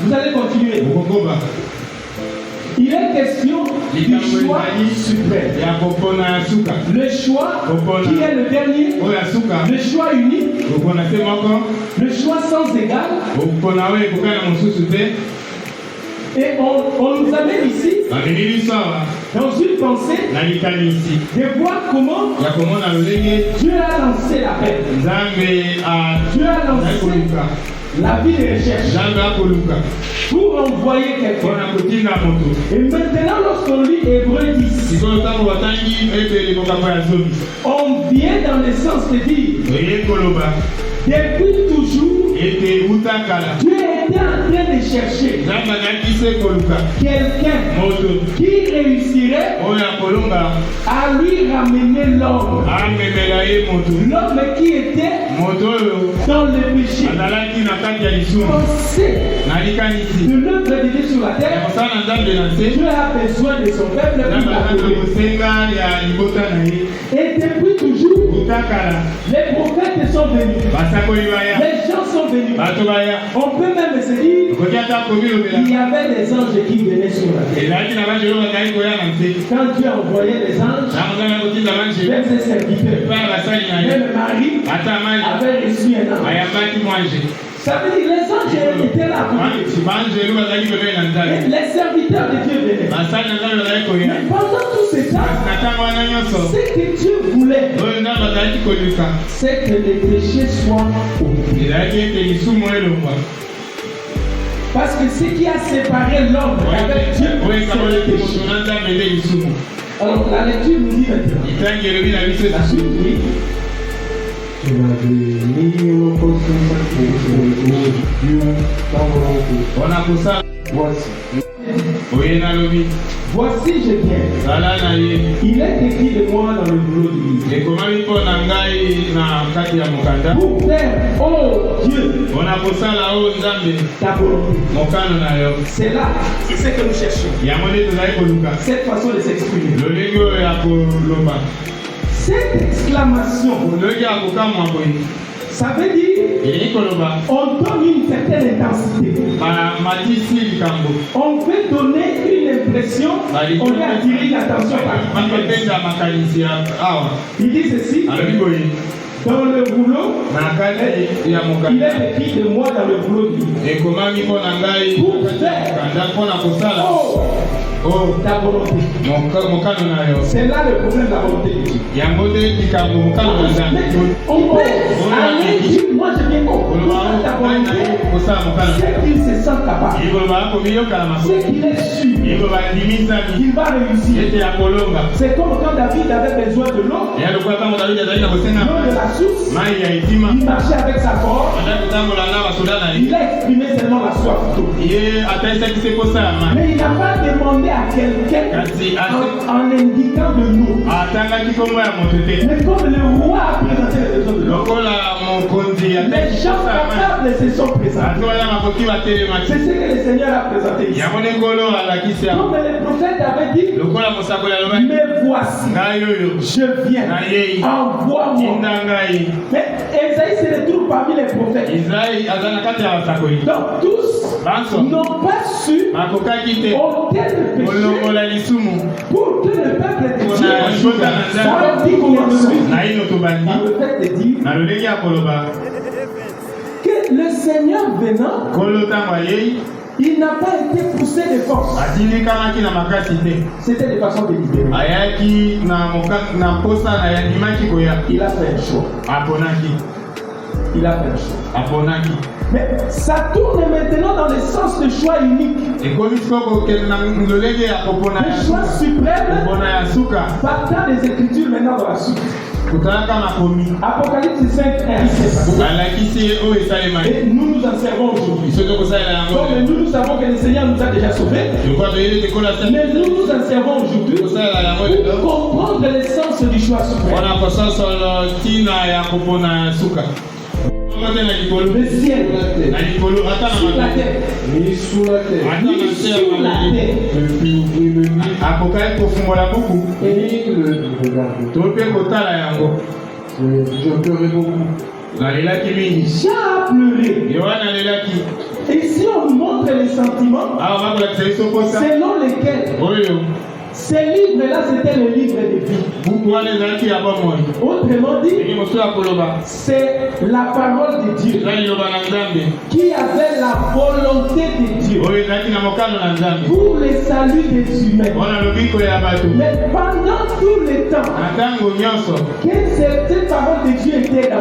Vous allez continuer. Il est question du choix suprême. Le choix qui est le dernier. Le choix unique. Le choix sans égal. Et on nous amène ici dans une pensée de voir comment Dieu a lancé la paix. Dieu a lancé la vie de recherche pour envoyer quelqu'un. Et maintenant, lorsqu'on lit Hébreu 10, on vient dans le sens de dire depuis toujours, Dieu était en train de chercher quelqu'un qui réussirait à lui ramener l'homme. L'homme qui était dans le péché. Pensez de l'œuvre de Dieu sur la terre. Dieu a besoin de son peuple pour l'accomplir. Et depuis toujours, les prophètes sont venus. Les gens sont venus. On peut même se dire il y avait des anges qui venaient sur la terre. Quand Dieu envoyait les anges, même ses serviteurs, même Marie avait reçu un ange. Ça veut dire les anges étaient là pour Dieu. Les serviteurs de Dieu venaient. Mais pendant tout ce temps, ce que Dieu voulait, c'est que les péchés soient oubliés. Parce que ce qui a séparé l'homme avec Dieu, c'est le péché. Alors la lecture nous dit maintenant. La suite dit. Voici je viens. Il est écrit de moi dans le boulot du livre. Pour faire, oh Dieu, ta volonté. C'est là, c'est ce que nous cherchons. Cette façon de s'exprimer. Cette exclamation, ça veut dire on donne une certaine intensité. On veut donner une impression, on veut attirer l'attention particulière. Il dit ceci. Dans le boulot, il est écrit de moi dans le boulot du livre. Pour faire ta volonté. C'est là le problème de la volonté de Dieu. On peut aller dire, moi je viens pour ta volonté. C'est qu'il se sent capable. C'est qu'il est sûr. Il va réussir. C'est comme quand David avait besoin de l'eau. L'eau de la source. Il marchait avec sa corde. Il a exprimé seulement la soif d'eau. Mais il n'a pas demandé à quelqu'un en indiquant de l'eau. Mais comme le roi a présenté les besoins de l'eau, les gens capables se sont présentés. C'est ce que le Seigneur a présenté ici. Comme le prophète avait dit, mais voici, je viens, envoie-moi. Mais Esaïe se retrouve parmi les prophètes. Donc tous n'ont pas su ôter le péché pour que le peuple de Dieu soit dignement suivi. Dans le fait de dire que le Seigneur venant, il n'a pas été poussé de force. C'était de façon délibérée. Il a fait un choix. Il a fait un choix. Mais ça tourne maintenant dans le sens de choix unique. Le choix suprême partant des Écritures maintenant dans la suite. Apocalypse 5, 1. Et nous nous en servons aujourd'hui. Donc nous savons que le Seigneur nous a déjà sauvés. Mais nous nous en servons aujourd'hui pour comprendre l'essence du choix suprême. Le ciel, sur la terre, ni sous la terre, ni sous la terre. Et le regard. Je pleurais beaucoup. J'ai pleuré. Et si on nous montre les sentiments selon lesquels ces livres-là, c'était le livre de vie. Autrement dit, c'est la parole de Dieu qui avait la volonté de Dieu pour le salut des humains. Mais pendant tout le temps que cette parole de Dieu était là,